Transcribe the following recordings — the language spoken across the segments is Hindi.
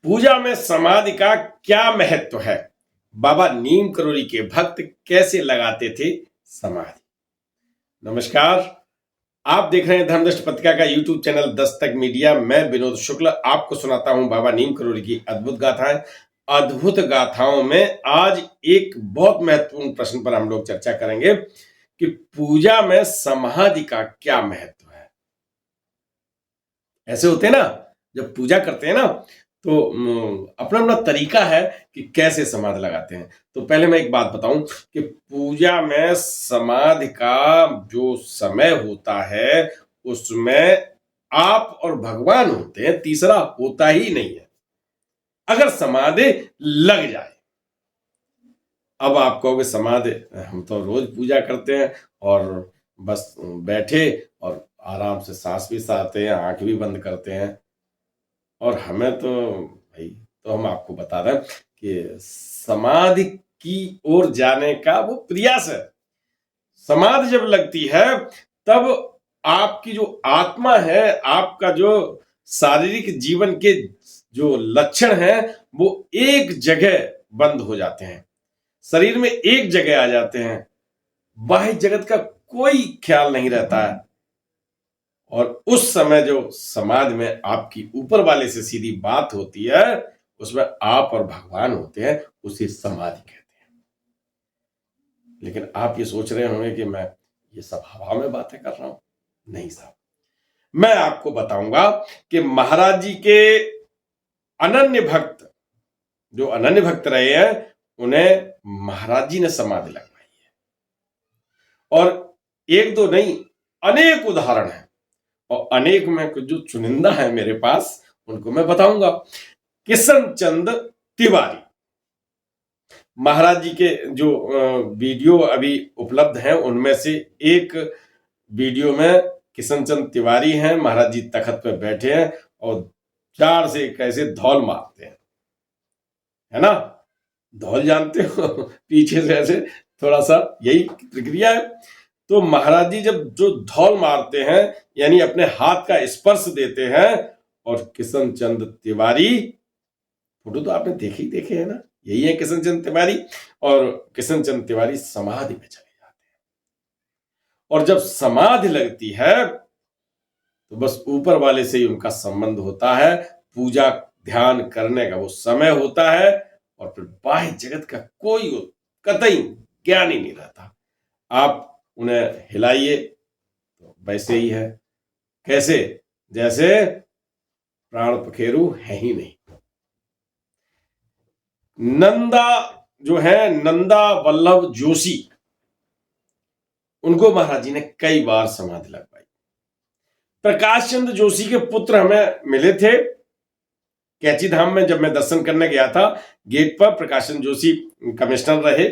पूजा में समाधि का क्या महत्व है? बाबा नीम करोली के भक्त कैसे लगाते थे समाधि? नमस्कार, आप देख रहे हैं धर्मदृष्टि पत्रिका का यूट्यूब चैनल दस्तक मीडिया। मैं विनोद शुक्ल आपको सुनाता हूं बाबा नीम करोली की अद्भुत गाथाएं। अद्भुत गाथाओं में आज एक बहुत महत्वपूर्ण प्रश्न पर हम लोग चर्चा करेंगे कि पूजा में समाधि का क्या महत्व है। ऐसे होते हैं ना, जब पूजा करते हैं ना तो अपना अपना तरीका है कि कैसे समाधि लगाते हैं। तो पहले मैं एक बात बताऊं कि पूजा में समाधि का जो समय होता है उसमें आप और भगवान होते हैं, तीसरा होता ही नहीं है। अगर समाधि लग जाए, अब आप कहोगे समाधि हम तो रोज पूजा करते हैं और बस बैठे और आराम से सांस भी सारते हैं, आंख भी बंद करते हैं, और हमें तो भाई, तो हम आपको बता रहे हैं कि समाधि की ओर जाने का वो प्रयास है। समाधि जब लगती है तब आपकी जो आत्मा है, आपका जो शारीरिक जीवन के जो लक्षण हैं वो एक जगह बंद हो जाते हैं, शरीर में एक जगह आ जाते हैं, बाह्य जगत का कोई ख्याल नहीं रहता है। और उस समय जो समाधि में आपकी ऊपर वाले से सीधी बात होती है, उसमें आप और भगवान होते हैं, उसे समाधि कहते हैं। लेकिन आप ये सोच रहे होंगे कि मैं ये सब हवा में बातें कर रहा हूं। नहीं साहब, मैं आपको बताऊंगा कि महाराज जी के अनन्य भक्त, जो अनन्य भक्त रहे हैं, उन्हें महाराज जी ने समाधि लगवाई है। और एक दो नहीं, अनेक उदाहरण है, और अनेक में कुछ जो चुनिंदा है मेरे पास उनको मैं बताऊंगा। किशन चंद तिवारी, महाराज जी के जो वीडियो अभी उपलब्ध हैं उनमें से एक वीडियो में किशन चंद तिवारी हैं, महाराज जी तखत पर बैठे हैं और चार से कैसे धौल मारते हैं, है ना? धौल जानते हो, पीछे से ऐसे थोड़ा सा यही प्रक्रिया है। तो महाराज जी जब जो धौल मारते हैं यानी अपने हाथ का स्पर्श देते हैं, और किशन चंद तिवारी, फोटो तो आपने देखे है ना, यही है किशन चंद तिवारी। और किशन चंद तिवारी समाधि में चले जाते हैं, और जब समाधि लगती है तो बस ऊपर वाले से ही उनका संबंध होता है, पूजा ध्यान करने का वो समय होता है, और फिर बाह्य जगत का कोई कतई ज्ञान ही नहीं रहता। आप उन्हें हिलाइए तो वैसे ही है, कैसे? जैसे प्राण पखेरु है ही नहीं। नंदा जो है, नंदा वल्लभ जोशी, उनको महाराज जी ने कई बार समाधि लगवाई। प्रकाश चंद्र जोशी के पुत्र हमें मिले थे कैची धाम में, जब मैं दर्शन करने गया था, गेट पर प्रकाश चंद्र जोशी कमिश्नर रहे,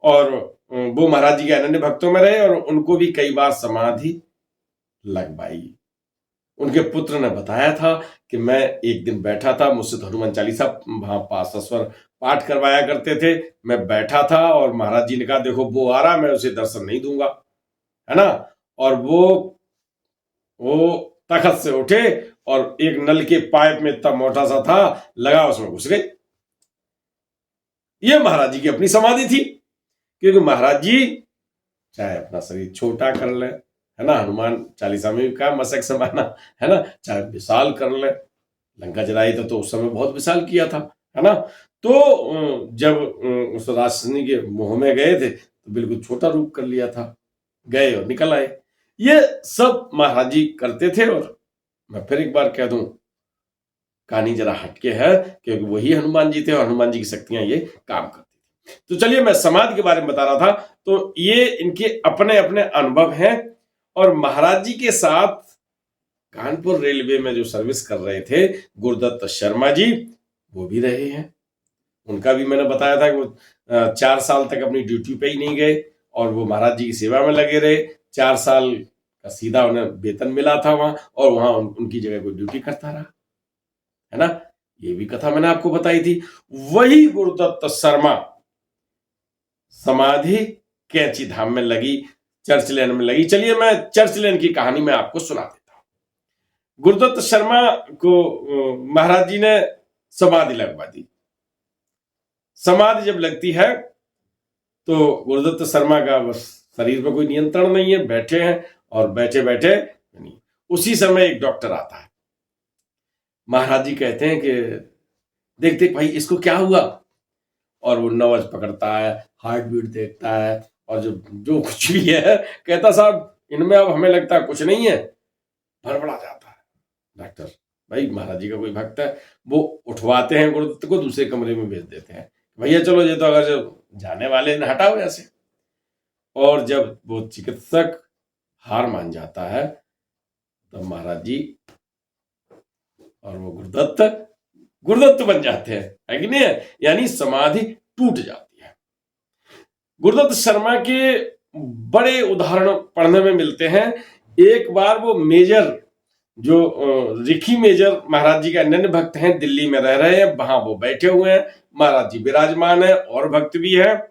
और वो महाराज जी के अनन्य भक्तों में रहे, और उनको भी कई बार समाधि लगवाई। उनके पुत्र ने बताया था कि मैं एक दिन बैठा था, मुझसे तो हनुमान चालीसा वहां पासस्वर पाठ करवाया करते थे, मैं बैठा था और महाराज जी ने कहा देखो वो आ रहा, मैं उसे दर्शन नहीं दूंगा, है ना? और वो तखत से उठे और एक नल के पाइप में इतना मोटा सा था लगा, उसमें घुस गए। ये महाराज जी की अपनी समाधि थी, क्योंकि महाराज जी चाहे अपना शरीर छोटा कर ले, है ना, हनुमान चालीसा में भी कहा मशक समाना, है ना, चाहे विशाल कर ले, लंका जलाई तो उस समय बहुत विशाल किया था, है ना। तो जब उस राक्षसनी के मुंह में गए थे तो बिल्कुल छोटा रूप कर लिया था, गए और निकल आए। ये सब महाराज जी करते थे। और मैं फिर एक बार कह दूं, कहानी जरा हटके है, क्योंकि वही हनुमान जी थे और हनुमान जी की शक्तियां ये काम करती थी। तो चलिए, मैं समाधि के बारे में बता रहा था, तो ये इनके अपने अपने अनुभव हैं। और महाराज जी के साथ कानपुर रेलवे में जो सर्विस कर रहे थे गुरुदत्त शर्मा जी, वो भी रहे हैं। उनका भी मैंने बताया था कि वो 4 साल तक अपनी ड्यूटी पे ही नहीं गए, और वो महाराज जी की सेवा में लगे रहे। 4 साल का सीधा उन्हें वेतन मिला था वहां, और वहां उनकी जगह कोई ड्यूटी करता रहा, है ना। ये भी कथा मैंने आपको बताई थी। वही गुरुदत्त शर्मा समाधि कैंची धाम में लगी, चर्च लेन में लगी। चलिए, मैं चर्च लेन की कहानी में आपको सुना देता हूं। गुरुदत्त शर्मा को महाराज जी ने समाधि लगवा दी। समाधि जब लगती है तो गुरुदत्त शर्मा का बस शरीर पर कोई नियंत्रण नहीं है, बैठे हैं और बैठे बैठे नहीं। उसी समय एक डॉक्टर आता है। महाराज जी कहते हैं कि देख देख भाई इसको क्या हुआ, और वो नब्ज पकड़ता है, हार्ट बीट देखता है, और जो जो कुछ भी है कहता साहब इनमें अब हमें लगता है कुछ नहीं है। भड़बड़ा जाता है डॉक्टर। भाई महाराज जी का कोई भक्त है, वो उठवाते हैं गुरुदत्त को, दूसरे कमरे में भेज देते हैं, भैया चलो ये तो अगर जो जाने वाले ने हटाओ ऐसे। और जब वो चिकित्सक हार मान जाता है तब महाराज जी और वो गुरुदत्त गुरुदत्त बन जाते हैं, है कि नहीं है? यानी समाधि टूट जाती है। गुरुदत्त शर्मा के बड़े उदाहरण पढ़ने में मिलते हैं। एक बार वो मेजर जो रिखी मेजर महाराज जी के अन्य भक्त हैं, दिल्ली में रह रहे हैं, वहां वो बैठे हुए हैं, महाराज जी विराजमान है और भक्त भी है,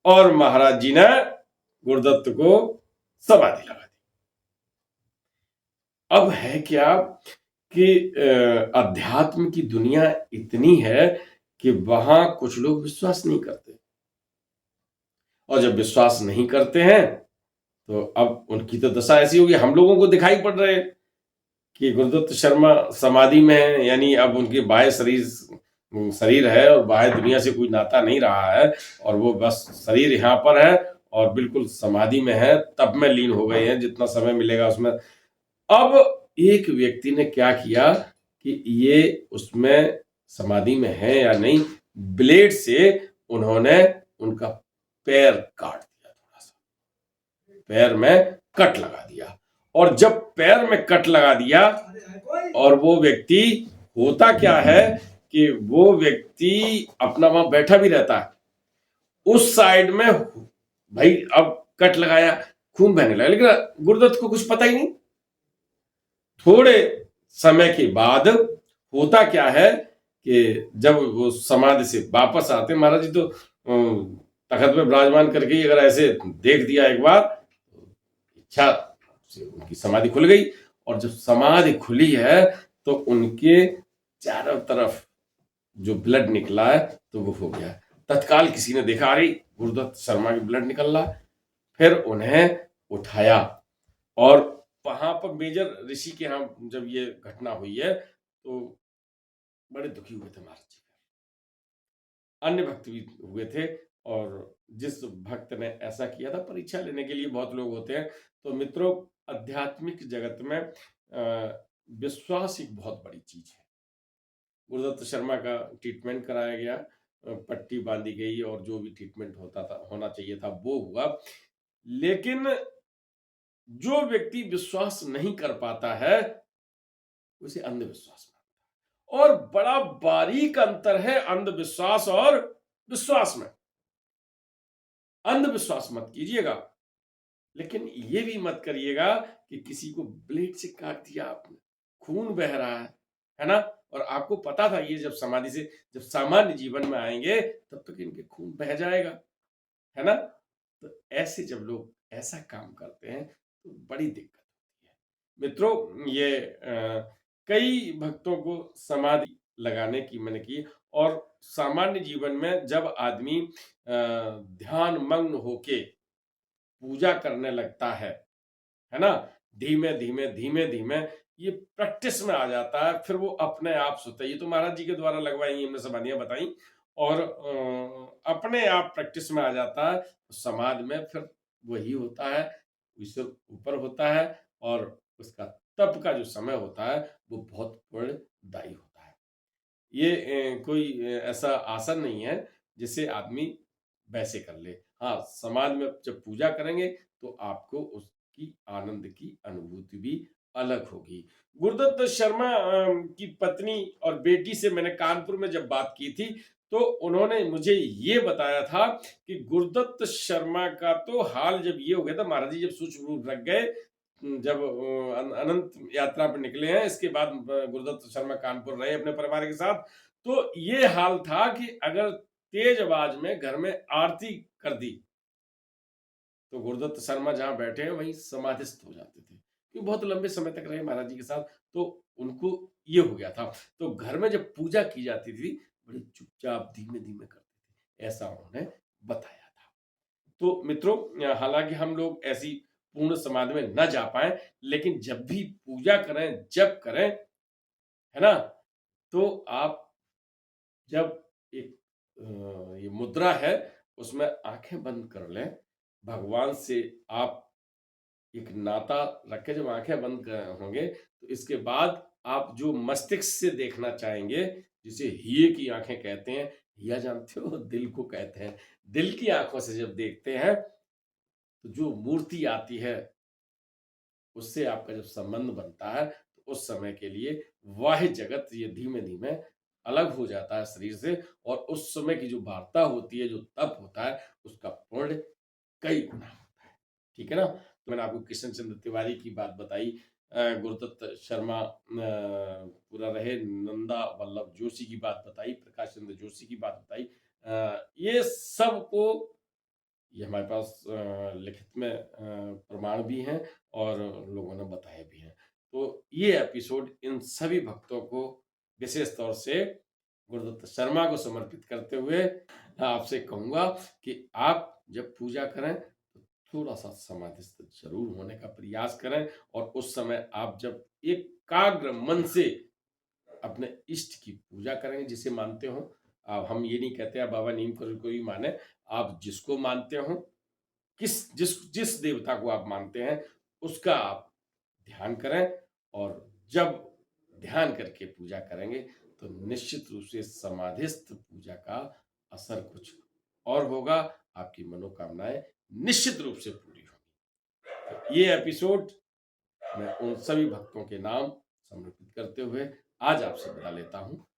और महाराज जी ने गुरुदत्त को समाधि लगा दी। अब है क्या कि अध्यात्म की दुनिया इतनी है कि वहां कुछ लोग विश्वास नहीं करते, और जब विश्वास नहीं करते हैं तो अब उनकी तो दशा ऐसी होगी, हम लोगों को दिखाई पड़ रहे हैं कि गुरुदत्त शर्मा समाधि में है, यानी अब उनके बाह्य शरीर है और बाह्य दुनिया से कोई नाता नहीं रहा है, और वो बस शरीर यहाँ पर है और बिल्कुल समाधि में है, तब में लीन हो गए हैं, जितना समय मिलेगा उसमें। अब एक व्यक्ति ने क्या किया कि ये उसमें समाधि में है या नहीं, ब्लेड से उन्होंने उनका पैर काट दिया, थोड़ा सा पैर में कट लगा दिया। और जब पैर में कट लगा दिया, और वो व्यक्ति, होता क्या है कि वो व्यक्ति अपना वहां बैठा भी रहता है, उस साइड में भाई अब कट लगाया, खून बहने लगा, लेकिन गुरुदत्त को कुछ पता ही नहीं। थोड़े समय के बाद होता क्या है कि जब वो समाधि से वापस आते, महाराज जी तो तखत में विराजमान करके ही अगर ऐसे देख दिया एक बार, इच्छा से उनकी समाधि खुल गई, और जब समाधि खुली है तो उनके चारों तरफ जो ब्लड निकला है तो वो हो गया। तत्काल किसी ने देखा, अरे गुरुदत्त शर्मा की ब्लड निकल रहा है, फिर उन्हें उठाया, और वहां पर मेजर ऋषि के यहाँ जब ये घटना हुई है तो बड़े दुखी हुए थे महाराज जी। अन्य भक्त भी हुए थे, और जिस भक्त ने ऐसा किया था, परीक्षा लेने के लिए बहुत लोग होते हैं। तो मित्रों, आध्यात्मिक जगत में विश्वास एक बहुत बड़ी चीज है। गुरुदत्त शर्मा का ट्रीटमेंट कराया गया, पट्टी बांधी गई, और जो भी ट्रीटमेंट होना चाहिए था वो हुआ, लेकिन जो व्यक्ति विश्वास नहीं कर पाता है उसे अंधविश्वास मानता है। और बड़ा बारीक अंतर है अंधविश्वास और विश्वास में। अंधविश्वास मत कीजिएगा, लेकिन ये भी मत करिएगा कि किसी को ब्लेड से काट दिया आपने, खून बह रहा है ना, और आपको पता था ये जब समाधि से जब सामान्य जीवन में आएंगे तब तक इनके खून बह जाएगा, है ना। तो ऐसे जब लोग ऐसा काम करते हैं तो बड़ी दिक्कत होती है। मित्रों, ये कई भक्तों को समाधि लगाने की मैंने की, और सामान्य जीवन में जब आदमी ध्यान मग्न होके पूजा करने लगता है ना, धीमे धीमे धीमे धीमे ये प्रैक्टिस में आ जाता है, फिर वो अपने आप सोता है। ये तो महाराज जी के द्वारा लगवाई हमने समाधियां बताई, और अपने आप प्रैक्टिस में आ जाता है, समाधि में फिर वही होता है, ईश्वर ऊपर होता है, और उसका तप का जो समय होता है वो बहुत फलदायी होता है। ये कोई ऐसा आसन नहीं है जिसे आदमी वैसे कर ले। हाँ, समाज में जब पूजा करेंगे तो आपको उसकी आनंद की अनुभूति भी अलग होगी। गुरुदत्त शर्मा की पत्नी और बेटी से मैंने कानपुर में जब बात की थी तो उन्होंने मुझे ये बताया था कि गुरुदत्त शर्मा का तो हाल जब ये हो गया था, महाराज जी जब सूक्ष्म रूप रख गए, जब अनंत यात्रा पर निकले हैं, इसके बाद गुरुदत्त शर्मा कानपुर रहे अपने परिवार के साथ, तो ये हाल था कि अगर तेज आवाज में घर में आरती कर दी तो गुरुदत्त शर्मा जहां बैठे हैं वहीं समाधिस्थ हो जाते थे, क्योंकि बहुत लंबे समय तक रहे महाराज जी के साथ। तो उनको ये हो गया था। तो घर में जब पूजा की जाती थी, बड़े चुपचाप धीमे-धीमे करते थे, ऐसा उन्होंने बताया था। तो मित्रों हालाँकि हम लोग ऐसी पूर्ण समाधि में ना जा पाएँ, लेकिन जब भी पूजा करें, जप करें, है ना? तो आप जब एक ये मुद्रा है, उसमें आँखें बंद कर लें, भगवान से आप एक नाता रख के जब आँखें बंद होंगे, तो इसके बाद आप जो मस्तिष्क से देखना चाहेंगे, जिसे हिये की आँखें कहते हैं, हिया जानते हो? दिल को कहते हैं। दिल की आँखों से जब देखते हैं, तो जो मूर्ति आती है, उससे आपका जब संबंध बनता है, तो उस समय के लिए वह जगत ये धीमे-धीमे अलग हो जाता है शरीर से और उस समय की जो वार्ता होती है, जो तप होता है, उसका पुण्य कई गुना होता है। ठीक है ना? तो मैंने आपको किशन चंद्र तिवारी की बात बताई, गुरुदत्त शर्मा पूरा रहे, नंदा वल्लभ जोशी की बात बताई, प्रकाश चंद्र जोशी की बात बताई। ये सबको ये हमारे पास लिखित में प्रमाण भी हैं और लोगों ने बताए भी हैं। तो ये एपिसोड इन सभी भक्तों को विशेष तौर से गुरुदत्त शर्मा को समर्पित करते हुए आपसे कहूँगा कि आप जब पूजा करें तो थोड़ा-सा समाधिस्थ ज़रूर होने का प्रयास करें और उस समय आप जब एकाग्र मन से अपने इष्ट की पूजा करेंगे जिसे मानते हो। हम ये नहीं कहते आप बाबा नीम करोली को ही मानें, आप जिसको मानते हो, जिस देवता को आप मानते हैं, उसका आप ध्यान करें और जब ध्यान करके पूजा करेंगे, तो निश्चित रूप से समाधिस्थ पूजा का असर कुछ और होगा, आपकी मनोकामनाएँ निश्चित रूप से पूरी होंगी। तो ये एपिसोड मैं उन सभी भक्तों के नाम समर्पित करते हुए आज आपसे विदा लेता हूँ।